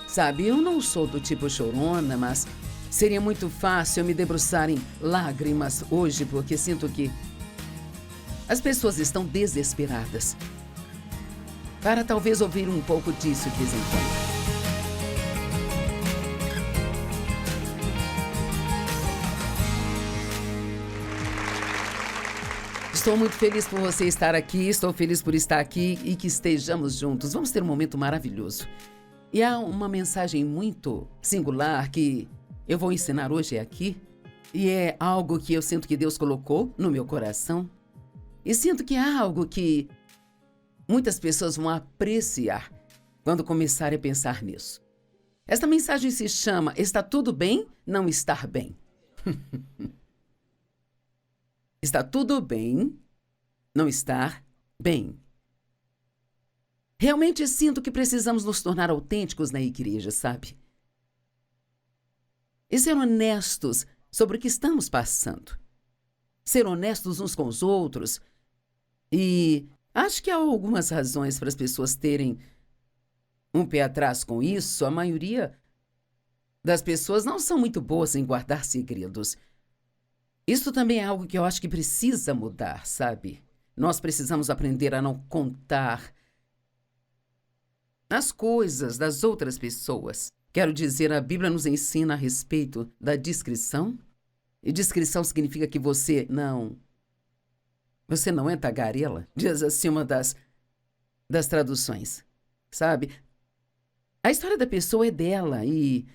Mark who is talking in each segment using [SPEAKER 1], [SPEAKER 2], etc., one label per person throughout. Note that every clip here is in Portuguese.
[SPEAKER 1] Sabe, eu não sou do tipo chorona, mas seria muito fácil eu me debruçar em lágrimas hoje, porque sinto que as pessoas estão desesperadas. Para talvez ouvir um pouco disso de vez em quando. Estou muito feliz por você estar aqui, estou feliz por estar aqui e que estejamos juntos. Vamos ter um momento maravilhoso. E há uma mensagem muito singular que eu vou ensinar hoje aqui. E é algo que eu sinto que Deus colocou no meu coração. E sinto que é algo que muitas pessoas vão apreciar quando começarem a pensar nisso. Esta mensagem se chama Está tudo bem não estar bem? Está tudo bem não estar bem. Realmente sinto que precisamos nos tornar autênticos na igreja, sabe? E ser honestos sobre o que estamos passando. Ser honestos uns com os outros. E acho que há algumas razões para as pessoas terem um pé atrás com isso. A maioria das pessoas não são muito boas em guardar segredos. Isso também é algo que eu acho que precisa mudar, sabe? Nós precisamos aprender a não contar as coisas das outras pessoas. Quero dizer, a Bíblia nos ensina a respeito da discrição. E discrição significa que você não é tagarela. Diz assim uma das traduções, sabe? A história da pessoa é dela e,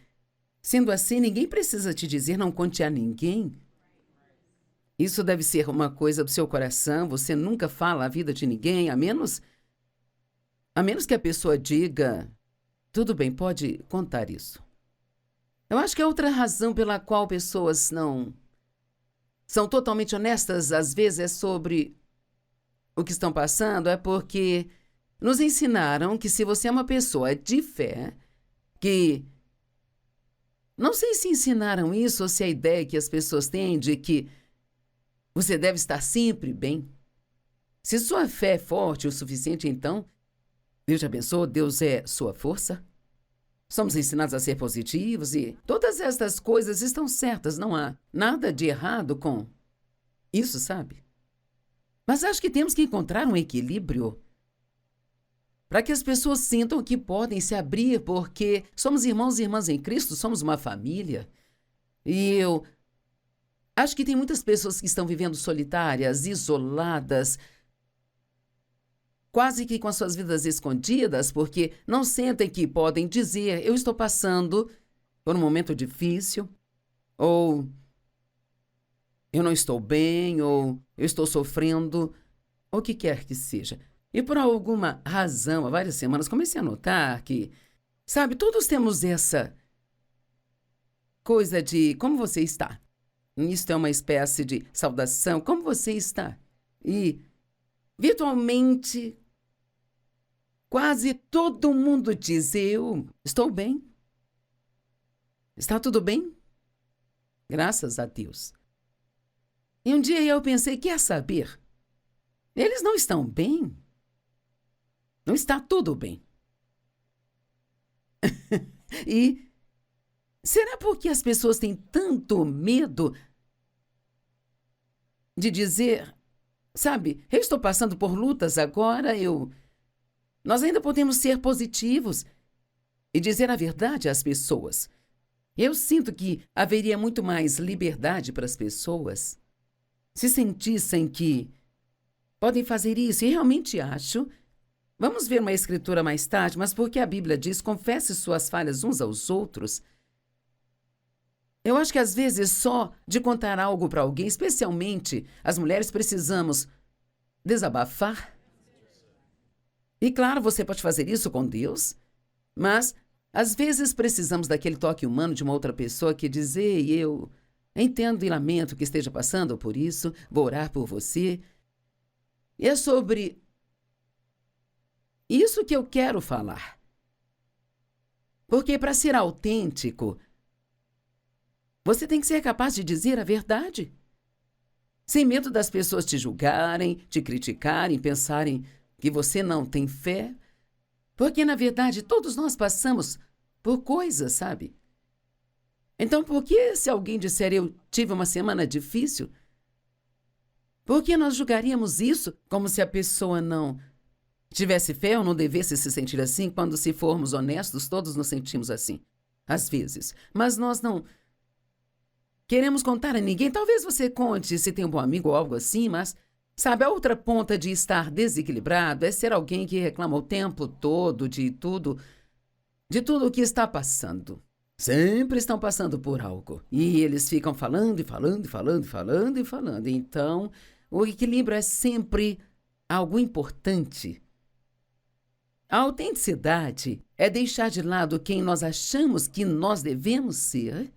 [SPEAKER 1] sendo assim, ninguém precisa te dizer não conte a ninguém. Isso deve ser uma coisa do seu coração, você nunca fala a vida de ninguém, a menos que a pessoa diga, tudo bem, pode contar isso. Eu acho que a outra razão pela qual pessoas não são totalmente honestas, às vezes, é sobre o que estão passando, é porque nos ensinaram que se você é uma pessoa de fé, que não sei se ensinaram isso ou se a ideia que as pessoas têm de que você deve estar sempre bem. Se sua fé é forte o suficiente, então, Deus te abençoe, Deus é sua força. Somos ensinados a ser positivos e todas estas coisas estão certas, não há nada de errado com isso, sabe? Mas acho que temos que encontrar um equilíbrio para que as pessoas sintam que podem se abrir, porque somos irmãos e irmãs em Cristo, somos uma família. E eu acho que tem muitas pessoas que estão vivendo solitárias, isoladas, quase que com as suas vidas escondidas, porque não sentem que podem dizer, eu estou passando por um momento difícil, ou eu não estou bem, ou eu estou sofrendo, ou o que quer que seja. E por alguma razão, há várias semanas, comecei a notar que, sabe, todos temos essa coisa de como você está. Isso é uma espécie de saudação. Como você está? E, virtualmente, quase todo mundo diz, eu estou bem. Está tudo bem? Graças a Deus. E um dia eu pensei, quer saber? Eles não estão bem. Não está tudo bem. E será porque as pessoas têm tanto medo de dizer, sabe, eu estou passando por lutas agora, nós ainda podemos ser positivos e dizer a verdade às pessoas. Eu sinto que haveria muito mais liberdade para as pessoas se sentissem que podem fazer isso. E realmente acho, vamos ver uma escritura mais tarde, mas porque a Bíblia diz, confesse suas falhas uns aos outros. Eu acho que às vezes só de contar algo para alguém, especialmente as mulheres, precisamos desabafar. E claro, você pode fazer isso com Deus, mas às vezes precisamos daquele toque humano de uma outra pessoa que diz, ei, eu entendo e lamento que esteja passando por isso, vou orar por você. E é sobre isso que eu quero falar. Porque para ser autêntico, você tem que ser capaz de dizer a verdade. Sem medo das pessoas te julgarem, te criticarem, pensarem que você não tem fé. Porque, na verdade, todos nós passamos por coisas, sabe? Então, por que se alguém disser eu tive uma semana difícil, por que nós julgaríamos isso como se a pessoa não tivesse fé ou não devesse se sentir assim? Quando, se formos honestos, todos nos sentimos assim, às vezes. Mas nós não queremos contar a ninguém. Talvez você conte se tem um bom amigo ou algo assim, mas, sabe, a outra ponta de estar desequilibrado é ser alguém que reclama o tempo todo de tudo o que está passando. Sempre estão passando por algo. E eles ficam falando e falando e falando e falando e falando. Então, o equilíbrio é sempre algo importante. A autenticidade é deixar de lado quem nós achamos que nós devemos ser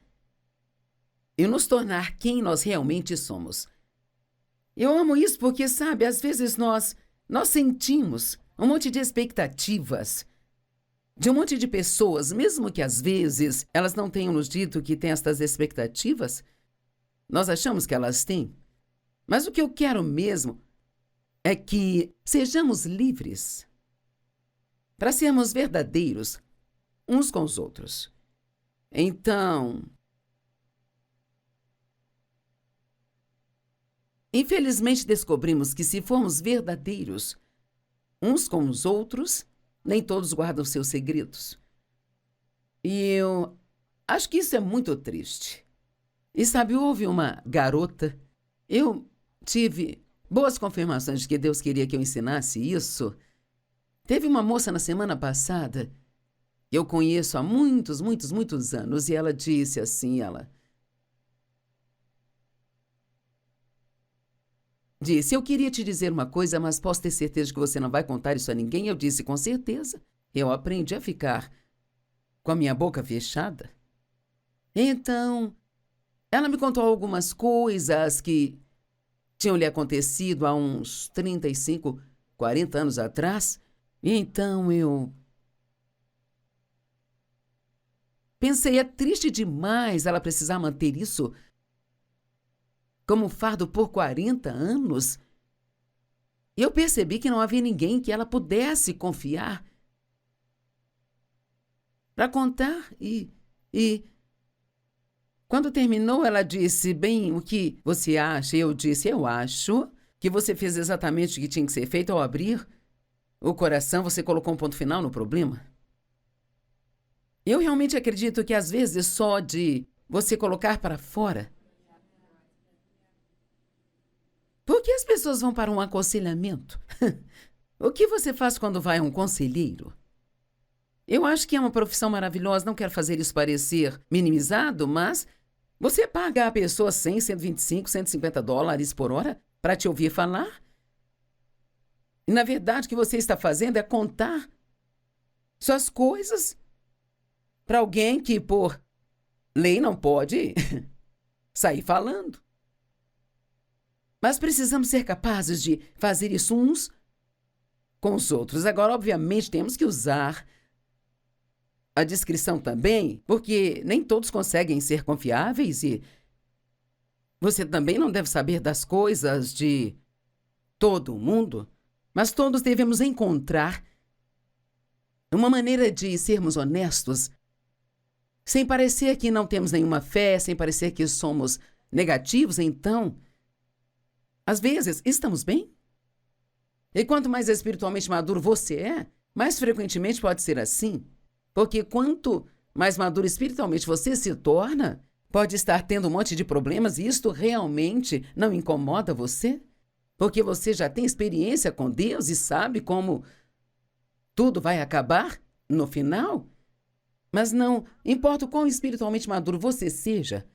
[SPEAKER 1] e nos tornar quem nós realmente somos. Eu amo isso porque, sabe, às vezes nós sentimos um monte de expectativas de um monte de pessoas, mesmo que às vezes elas não tenham nos dito que têm estas expectativas, nós achamos que elas têm. Mas o que eu quero mesmo é que sejamos livres para sermos verdadeiros uns com os outros. Então, infelizmente descobrimos que se formos verdadeiros uns com os outros, nem todos guardam seus segredos. E eu acho que isso é muito triste. E sabe, houve uma garota, eu tive boas confirmações de que Deus queria que eu ensinasse isso. Teve uma moça na semana passada, que eu conheço há muitos, muitos, muitos anos, e ela disse assim, disse, eu queria te dizer uma coisa, mas posso ter certeza de que você não vai contar isso a ninguém? Eu disse, com certeza. Eu aprendi a ficar com a minha boca fechada. Então, ela me contou algumas coisas que tinham lhe acontecido há uns 35, 40 anos atrás. E então eu pensei, é triste demais ela precisar manter isso como fardo por 40 anos. E eu percebi que não havia ninguém que ela pudesse confiar para contar. E quando terminou, ela disse, bem, o que você acha? Eu disse, eu acho que você fez exatamente o que tinha que ser feito ao abrir o coração, você colocou um ponto final no problema. Eu realmente acredito que às vezes só de você colocar para fora. Por que as pessoas vão para um aconselhamento? O que você faz quando vai a um conselheiro? Eu acho que é uma profissão maravilhosa, não quero fazer isso parecer minimizado, mas você paga a pessoa 100, 125, 150 dólares por hora para te ouvir falar? E, na verdade, o que você está fazendo é contar suas coisas para alguém que, por lei, não pode sair falando. Mas precisamos ser capazes de fazer isso uns com os outros. Agora, obviamente, temos que usar a discrição também, porque nem todos conseguem ser confiáveis e você também não deve saber das coisas de todo mundo, mas todos devemos encontrar uma maneira de sermos honestos, sem parecer que não temos nenhuma fé, sem parecer que somos negativos. Então, às vezes, estamos bem? E quanto mais espiritualmente maduro você é, mais frequentemente pode ser assim. Porque quanto mais maduro espiritualmente você se torna, pode estar tendo um monte de problemas e isto realmente não incomoda você? Porque você já tem experiência com Deus e sabe como tudo vai acabar no final? Mas não importa o quão espiritualmente maduro você seja.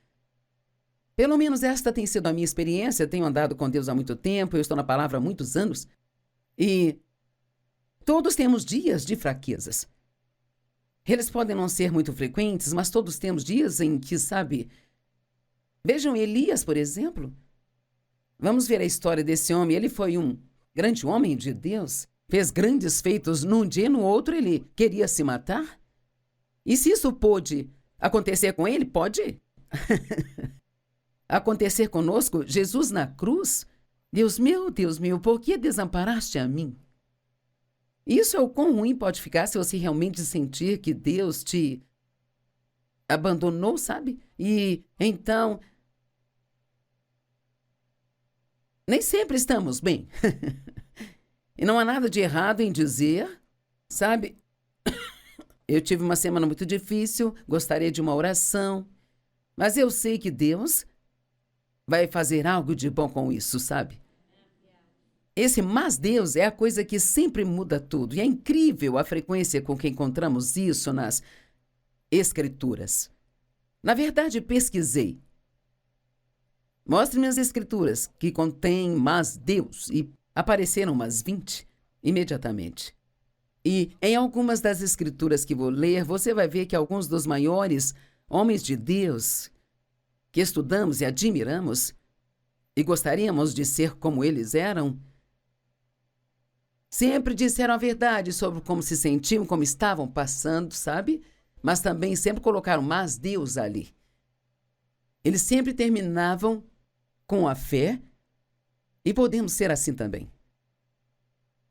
[SPEAKER 1] Pelo menos esta tem sido a minha experiência. Tenho andado com Deus há muito tempo, eu estou na palavra há muitos anos. E todos temos dias de fraquezas. Eles podem não ser muito frequentes, mas todos temos dias em que, sabe... Vejam Elias, por exemplo. Vamos ver a história desse homem. Ele foi um grande homem de Deus. Fez grandes feitos num dia e no outro ele queria se matar. E se isso pôde acontecer com ele, pode acontecer conosco. Jesus na cruz. Deus meu, por que desamparaste a mim? Isso é o quão ruim pode ficar se você realmente sentir que Deus te abandonou, sabe? E então, nem sempre estamos bem. E não há nada de errado em dizer, sabe? Eu tive uma semana muito difícil, gostaria de uma oração, mas eu sei que Deus vai fazer algo de bom com isso, sabe? Esse mas Deus é a coisa que sempre muda tudo. E é incrível a frequência com que encontramos isso nas Escrituras. Na verdade, pesquisei. Mostre-me as Escrituras que contêm mas Deus e apareceram umas 20 imediatamente. E em algumas das Escrituras que vou ler, você vai ver que alguns dos maiores homens de Deus que estudamos e admiramos e gostaríamos de ser como eles eram, sempre disseram a verdade sobre como se sentiam, como estavam passando, sabe? Mas também sempre colocaram mas Deus ali. Eles sempre terminavam com a fé e podemos ser assim também.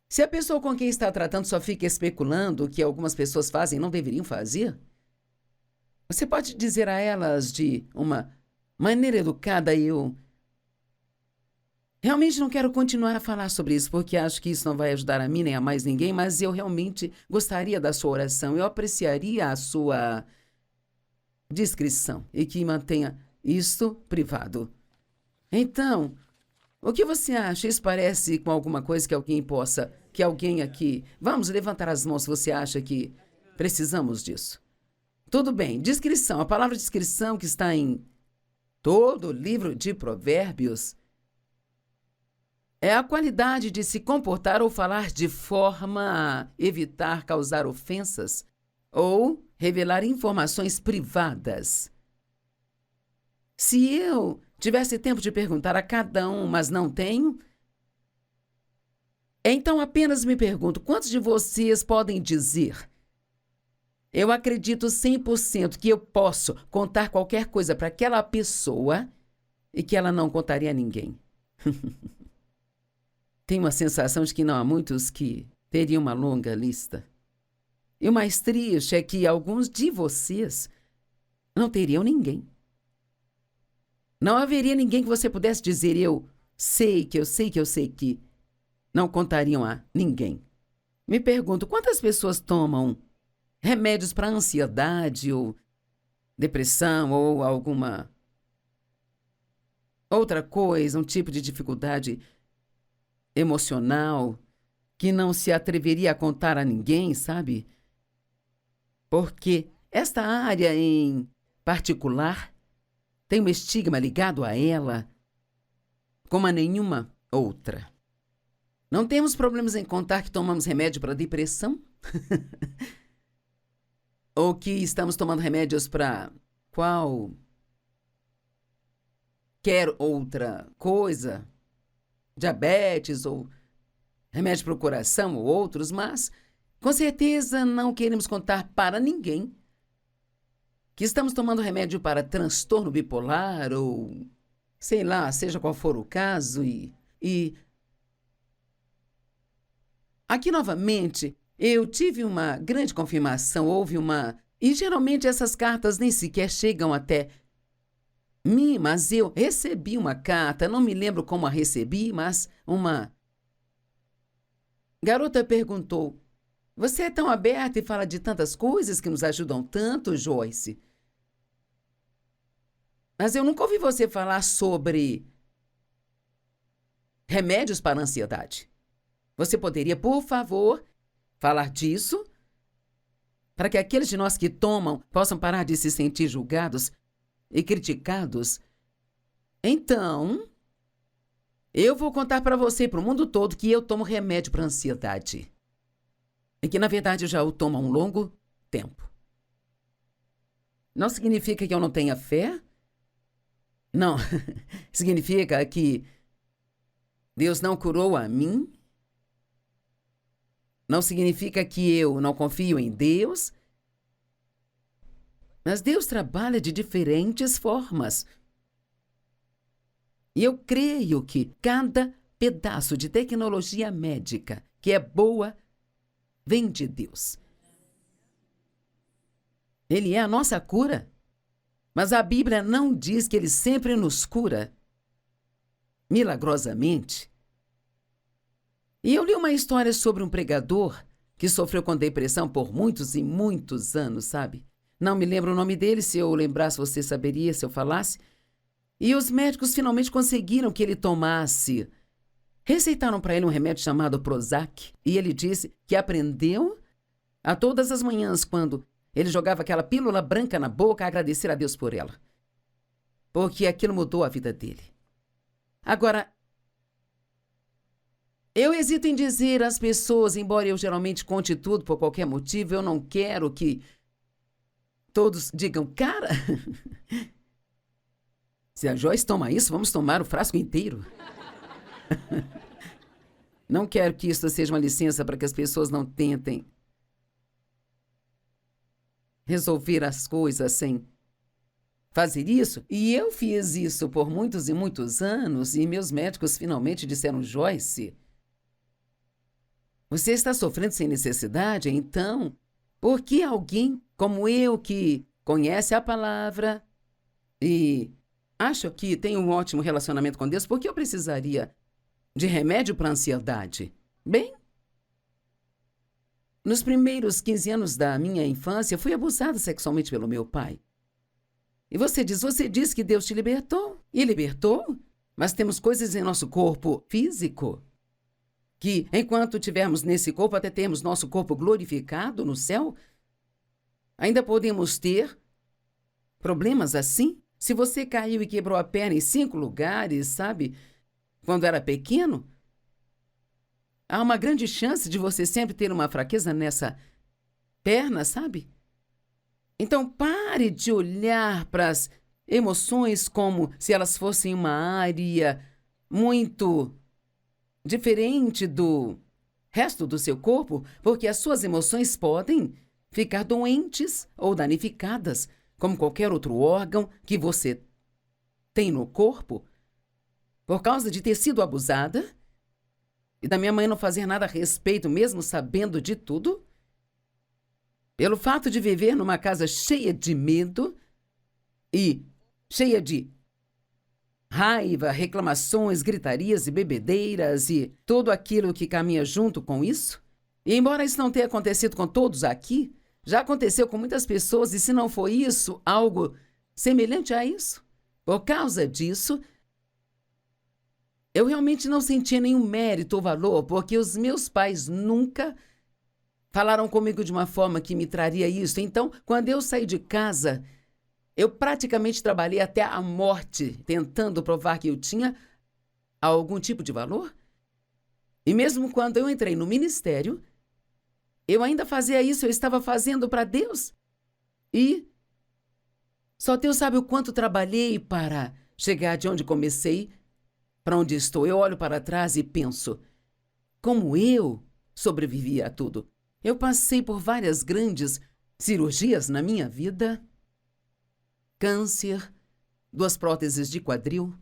[SPEAKER 1] Se a pessoa com quem está tratando só fica especulando o que algumas pessoas fazem e não deveriam fazer, você pode dizer a elas de uma maneira educada: eu realmente não quero continuar a falar sobre isso, porque acho que isso não vai ajudar a mim nem a mais ninguém, mas eu realmente gostaria da sua oração, eu apreciaria a sua discrição e que mantenha isto privado. Então, o que você acha? Isso parece com alguma coisa que alguém aqui... Vamos levantar as mãos se você acha que precisamos disso. Tudo bem, discrição. A palavra discrição que está em todo o livro de Provérbios é a qualidade de se comportar ou falar de forma a evitar causar ofensas ou revelar informações privadas. Se eu tivesse tempo de perguntar a cada um, mas não tenho, então apenas me pergunto, quantos de vocês podem dizer: eu acredito 100% que eu posso contar qualquer coisa para aquela pessoa e que ela não contaria a ninguém? Tenho a sensação de que não há muitos que teriam uma longa lista. E o mais triste é que alguns de vocês não teriam ninguém. Não haveria ninguém que você pudesse dizer: eu sei que não contariam a ninguém. Me pergunto, quantas pessoas tomam remédios para ansiedade ou depressão ou alguma outra coisa, um tipo de dificuldade emocional que não se atreveria a contar a ninguém, sabe? Porque esta área em particular tem um estigma ligado a ela como a nenhuma outra. Não temos problemas em contar que tomamos remédio para depressão? Ou que estamos tomando remédios para qualquer outra coisa, diabetes ou remédio para o coração ou outros, mas com certeza não queremos contar para ninguém que estamos tomando remédio para transtorno bipolar ou, sei lá, seja qual for o caso. E aqui novamente eu tive uma grande confirmação, e geralmente essas cartas nem sequer chegam até mim, mas eu recebi uma carta, não me lembro como a recebi, mas uma garota perguntou: você é tão aberta e fala de tantas coisas que nos ajudam tanto, Joyce? Mas eu nunca ouvi você falar sobre remédios para a ansiedade. Você poderia, por favor, falar disso? Para que aqueles de nós que tomam possam parar de se sentir julgados e criticados. Então, eu vou contar para você e para o mundo todo que eu tomo remédio para a ansiedade. E que, na verdade, eu já o tomo há um longo tempo. Não significa que eu não tenha fé? Não. Significa que Deus não curou a mim? Não significa que eu não confio em Deus? Mas Deus trabalha de diferentes formas. E eu creio que cada pedaço de tecnologia médica que é boa vem de Deus. Ele é a nossa cura. Mas a Bíblia não diz que ele sempre nos cura milagrosamente. E eu li uma história sobre um pregador que sofreu com depressão por muitos e muitos anos, sabe? Não me lembro o nome dele, se eu lembrasse você saberia se eu falasse. E os médicos finalmente conseguiram que ele tomasse. Receitaram para ele um remédio chamado Prozac. E ele disse que aprendeu a todas as manhãs, quando ele jogava aquela pílula branca na boca, a agradecer a Deus por ela. Porque aquilo mudou a vida dele. Agora, eu hesito em dizer às pessoas, embora eu geralmente conte tudo por qualquer motivo, eu não quero que todos digam, cara, se a Joyce toma isso, vamos tomar o frasco inteiro. Não quero que isso seja uma licença para que as pessoas não tentem resolver as coisas sem fazer isso. E eu fiz isso por muitos e muitos anos, e meus médicos finalmente disseram, Joyce, você está sofrendo sem necessidade, então, por que alguém como eu, que conhece a palavra e acha que tem um ótimo relacionamento com Deus, por que eu precisaria de remédio para ansiedade? Bem, nos primeiros 15 anos da minha infância, fui abusada sexualmente pelo meu pai. E você diz que Deus te libertou. E libertou, mas temos coisas em nosso corpo físico que, enquanto tivermos nesse corpo, até termos nosso corpo glorificado no céu, ainda podemos ter problemas assim. Se você caiu e quebrou a perna em 5 lugares, sabe, quando era pequeno, há uma grande chance de você sempre ter uma fraqueza nessa perna, sabe? Então pare de olhar para as emoções como se elas fossem uma área muito diferente do resto do seu corpo, porque as suas emoções podem ficar doentes ou danificadas, como qualquer outro órgão que você tem no corpo, por causa de ter sido abusada e da minha mãe não fazer nada a respeito, mesmo sabendo de tudo, pelo fato de viver numa casa cheia de medo e cheia de raiva, reclamações, gritarias e bebedeiras e tudo aquilo que caminha junto com isso. E embora isso não tenha acontecido com todos aqui, já aconteceu com muitas pessoas, e se não foi isso, algo semelhante a isso. Por causa disso, eu realmente não sentia nenhum mérito ou valor, porque os meus pais nunca falaram comigo de uma forma que me traria isso. Então, quando eu saí de casa, eu praticamente trabalhei até a morte, tentando provar que eu tinha algum tipo de valor. E mesmo quando eu entrei no ministério, eu ainda fazia isso, eu estava fazendo para Deus. E só Deus sabe o quanto trabalhei para chegar de onde comecei para onde estou. Eu olho para trás e penso, como eu sobrevivi a tudo. Eu passei por várias grandes cirurgias na minha vida. Câncer, 2 próteses de quadril,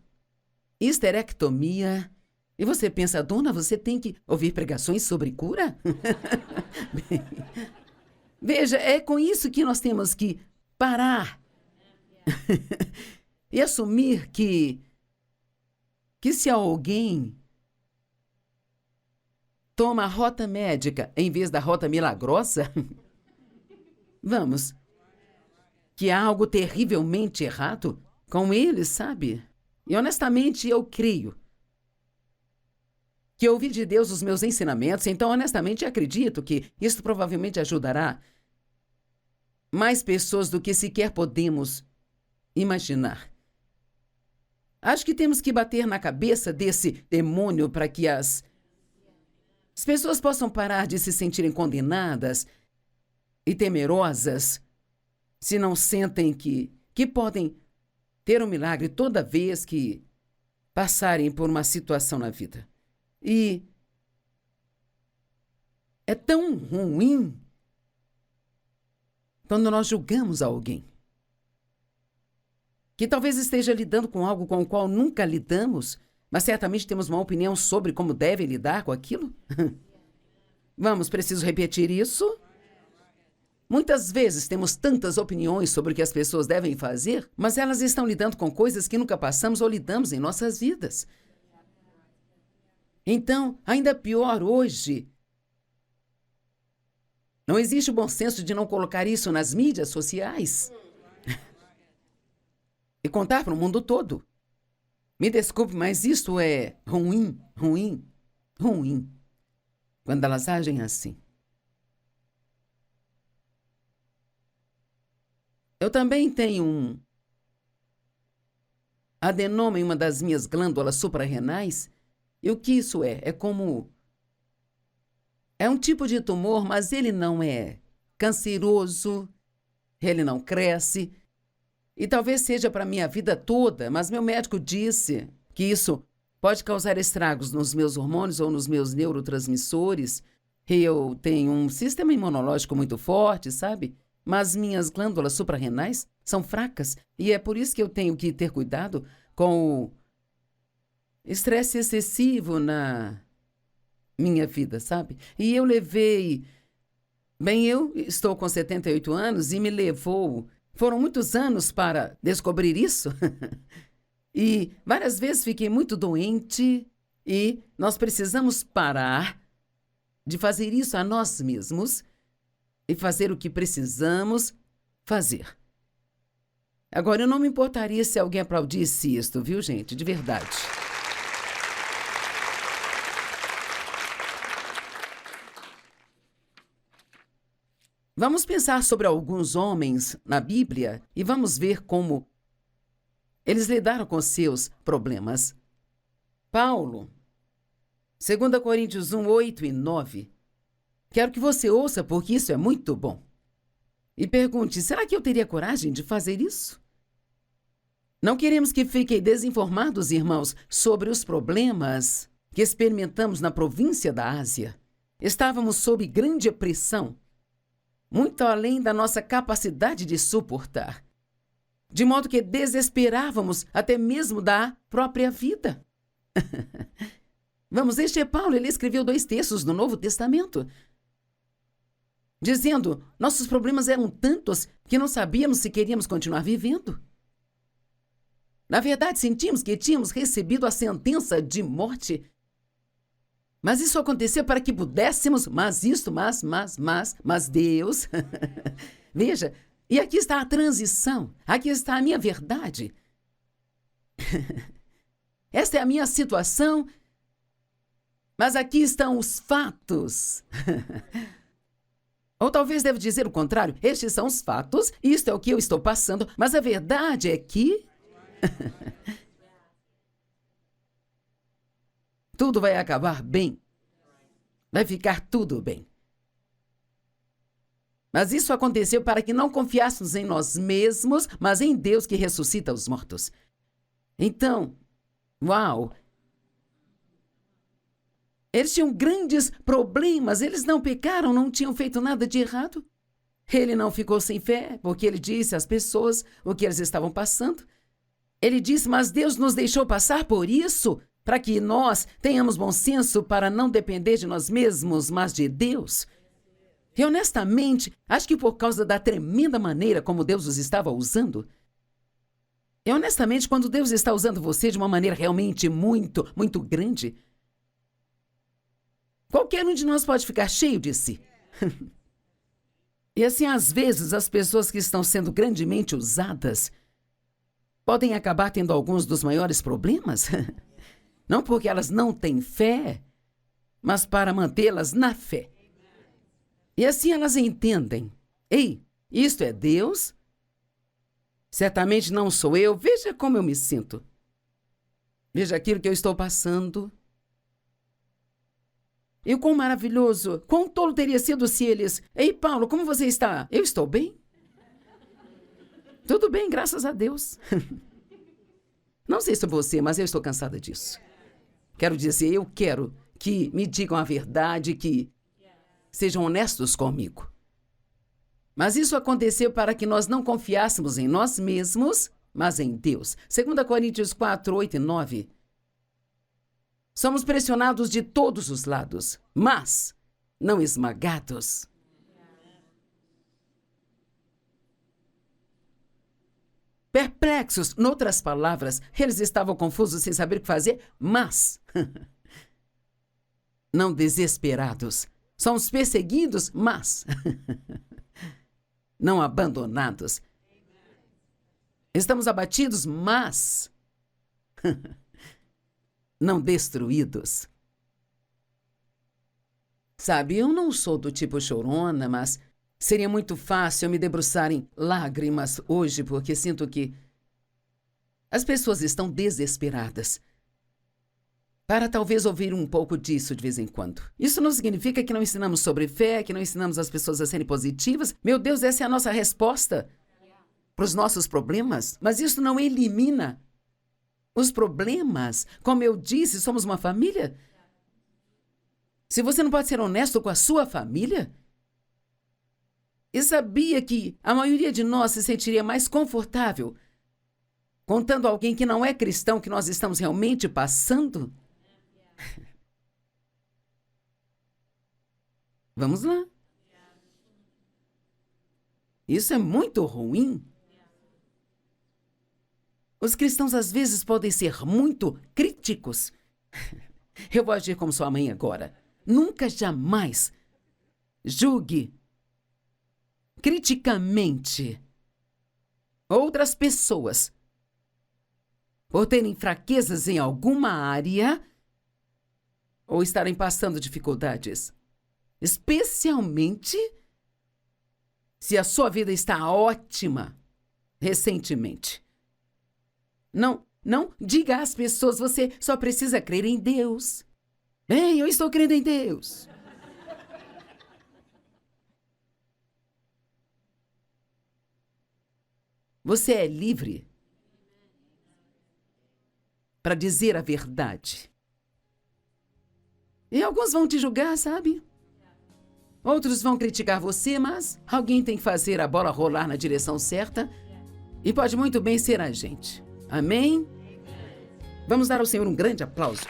[SPEAKER 1] histerectomia. E você pensa, dona, você tem que ouvir pregações sobre cura? Bem, veja, é com isso que nós temos que parar e assumir que se alguém toma a rota médica em vez da rota milagrosa, vamos, que há algo terrivelmente errado com ele, sabe? E honestamente eu creio que ouvi de Deus os meus ensinamentos, então honestamente acredito que isso provavelmente ajudará mais pessoas do que sequer podemos imaginar. Acho que temos que bater na cabeça desse demônio para que as pessoas possam parar de se sentirem condenadas e temerosas se não sentem que podem ter um milagre toda vez que passarem por uma situação na vida. E é tão ruim quando nós julgamos alguém que talvez esteja lidando com algo com o qual nunca lidamos, mas certamente temos uma opinião sobre como deve lidar com aquilo. Vamos, preciso repetir isso. Muitas vezes temos tantas opiniões sobre o que as pessoas devem fazer, mas elas estão lidando com coisas que nunca passamos ou lidamos em nossas vidas. Então, ainda pior hoje, não existe o bom senso de não colocar isso nas mídias sociais e contar para o mundo todo. Me desculpe, mas isso é ruim, ruim, ruim, quando elas agem assim. Eu também tenho um adenoma em uma das minhas glândulas suprarrenais. E o que isso é? É um tipo de tumor, mas ele não é canceroso, ele não cresce. E talvez seja para a minha vida toda, mas meu médico disse que isso pode causar estragos nos meus hormônios ou nos meus neurotransmissores. E eu tenho um sistema imunológico muito forte, sabe? Mas minhas glândulas suprarrenais são fracas e é por isso que eu tenho que ter cuidado com o estresse excessivo na minha vida, sabe? E eu eu estou com 78 anos e foram muitos anos para descobrir isso. E várias vezes fiquei muito doente e nós precisamos parar de fazer isso a nós mesmos e fazer o que precisamos fazer. Agora, eu não me importaria se alguém aplaudisse isto, viu, gente? De verdade. Vamos pensar sobre alguns homens na Bíblia e vamos ver como eles lidaram com seus problemas. Paulo, 2 Coríntios 1, 8 e 9. Quero que você ouça, porque isso é muito bom. E pergunte, será que eu teria coragem de fazer isso? Não queremos que fiquem desinformados, irmãos, sobre os problemas que experimentamos na província da Ásia. Estávamos sob grande pressão, muito além da nossa capacidade de suportar, de modo que desesperávamos até mesmo da própria vida. Vamos, este é Paulo, ele escreveu 2 textos no Novo Testamento, dizendo, nossos problemas eram tantos que não sabíamos se queríamos continuar vivendo. Na verdade, sentimos que tínhamos recebido a sentença de morte. Mas isso aconteceu para que pudéssemos, mas Deus. Veja, e aqui está a transição, aqui está a minha verdade. Esta é a minha situação, mas aqui estão os fatos. Ou talvez devo dizer o contrário, estes são os fatos, isto é o que eu estou passando, mas a verdade é que tudo vai acabar bem. Vai ficar tudo bem. Mas isso aconteceu para que não confiássemos em nós mesmos, mas em Deus que ressuscita os mortos. Então, uau! Eles tinham grandes problemas, eles não pecaram, não tinham feito nada de errado. Ele não ficou sem fé, porque ele disse às pessoas o que eles estavam passando. Ele disse, mas Deus nos deixou passar por isso, para que nós tenhamos bom senso para não depender de nós mesmos, mas de Deus. E honestamente, acho que por causa da tremenda maneira como Deus os estava usando. E honestamente, quando Deus está usando você de uma maneira realmente muito, muito grande, qualquer um de nós pode ficar cheio de si. E assim, às vezes, as pessoas que estão sendo grandemente usadas podem acabar tendo alguns dos maiores problemas. Não porque elas não têm fé, mas para mantê-las na fé. E assim elas entendem. Ei, isto é Deus? Certamente não sou eu. Veja como eu me sinto. Veja aquilo que eu estou passando. E o quão maravilhoso, quão tolo teria sido se eles... Ei, Paulo, como você está? Eu estou bem? Tudo bem, graças a Deus. Não sei sobre você, mas eu estou cansada disso. Quero dizer, eu quero que me digam a verdade, que sejam honestos comigo. Mas isso aconteceu para que nós não confiássemos em nós mesmos, mas em Deus. 2 Coríntios 4, 8 e 9. Somos pressionados de todos os lados, mas não esmagados. perplexos. Noutras palavras, eles estavam confusos sem saber o que fazer, mas não desesperados. Somos perseguidos, mas não abandonados. Estamos abatidos, mas não destruídos. Sabe, eu não sou do tipo chorona, mas seria muito fácil eu me debruçar em lágrimas hoje, porque sinto que as pessoas estão desesperadas. Para talvez ouvir um pouco disso de vez em quando. Isso não significa que não ensinamos sobre fé, que não ensinamos as pessoas a serem positivas. Meu Deus, essa é a nossa resposta para os nossos problemas. Mas isso não elimina os problemas. Como eu disse, somos uma família. Se você não pode ser honesto com a sua família, e sabia que a maioria de nós se sentiria mais confortável contando a alguém que não é cristão que nós estamos realmente passando? Vamos lá. Isso é muito ruim. Os cristãos às vezes podem ser muito críticos. Eu vou agir como sua mãe agora. Nunca, jamais julgue criticamente outras pessoas por terem fraquezas em alguma área ou estarem passando dificuldades. Especialmente se a sua vida está ótima recentemente. Não diga às pessoas, você só precisa crer em Deus. Bem, eu estou crendo em Deus. Você é livre para dizer a verdade. E alguns vão te julgar, sabe? Outros vão criticar você, mas alguém tem que fazer a bola rolar na direção certa. E pode muito bem ser a gente. Amém? Vamos dar ao Senhor um grande aplauso.